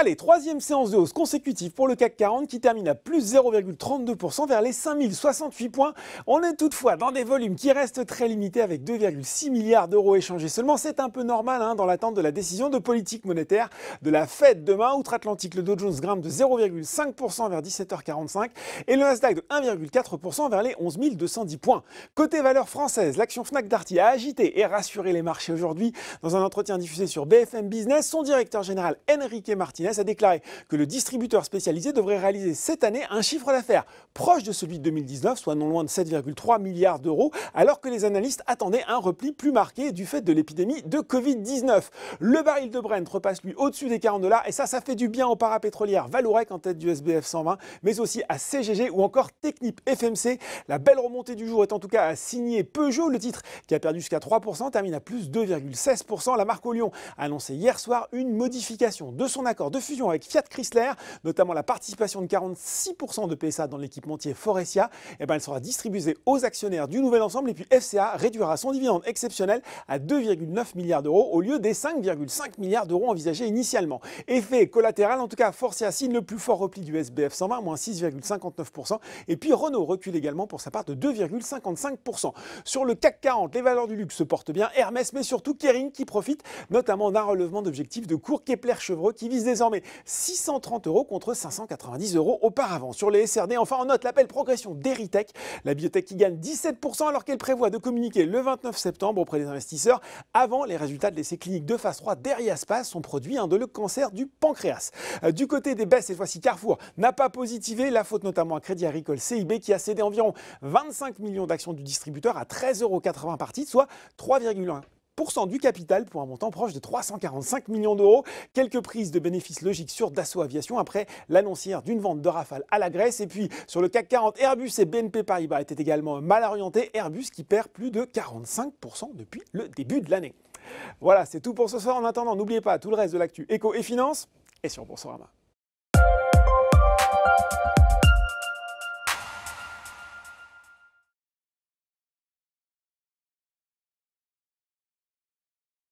Allez, troisième séance de hausse consécutive pour le CAC 40 qui termine à plus 0,32% vers les 5068 points. On est toutefois dans des volumes qui restent très limités avec 2,6 milliards d'euros échangés seulement. C'est un peu normal dans l'attente de la décision de politique monétaire de la Fed demain. Outre-Atlantique, le Dow Jones grimpe de 0,5% vers 17h45 et le Nasdaq de 1,4% vers les 11 210 points. Côté valeur française, l'action Fnac Darty a agité et rassuré les marchés aujourd'hui. Dans un entretien diffusé sur BFM Business, son directeur général Enrique Martinez a déclaré que le distributeur spécialisé devrait réaliser cette année un chiffre d'affaires proche de celui de 2019, soit non loin de 7,3 milliards d'euros, alors que les analystes attendaient un repli plus marqué du fait de l'épidémie de Covid-19. Le baril de Brent repasse lui au-dessus des 40 $ et ça fait du bien aux parapétrolières Vallourec en tête du SBF 120, mais aussi à CGG ou encore Technip FMC. La belle remontée du jour est en tout cas à signer Peugeot, le titre qui a perdu jusqu'à 3%, termine à plus 2,16%. La marque au Lyon a annoncé hier soir une modification de son accord de fusion avec Fiat Chrysler, notamment la participation de 46% de PSA dans l'équipementier Forestia. Elle sera distribuée aux actionnaires du nouvel ensemble et puis FCA réduira son dividende exceptionnel à 2,9 milliards d'euros au lieu des 5,5 milliards d'euros envisagés initialement. Effet collatéral, en tout cas, Forestia signe le plus fort repli du SBF 120, moins 6,59%. Et puis Renault recule également pour sa part de 2,55%. Sur le CAC 40, les valeurs du luxe se portent bien. Hermès, mais surtout Kering qui profite notamment d'un relèvement d'objectifs de cours. Kepler-Chevreux qui vise désormais 630 € contre 590 € auparavant. Sur les SRD, enfin on note la belle progression d'Erytech, la biotech qui gagne 17% alors qu'elle prévoit de communiquer le 29 septembre auprès des investisseurs avant les résultats de l'essai clinique de phase 3 d'Eriaspas, son produit de le cancer du pancréas. Du côté des baisses, cette fois-ci Carrefour n'a pas positivé, la faute notamment à Crédit Agricole CIB qui a cédé environ 25 millions d'actions du distributeur à 13,80 € par titre, soit 3,1% du capital pour un montant proche de 345 millions d'euros. Quelques prises de bénéfices logiques sur Dassault Aviation après l'annoncière d'une vente de Rafale à la Grèce. Et puis sur le CAC 40, Airbus et BNP Paribas étaient également mal orientés. Airbus qui perd plus de 45% depuis le début de l'année. Voilà, c'est tout pour ce soir. En attendant, n'oubliez pas tout le reste de l'actu éco et finance et sur Boursorama.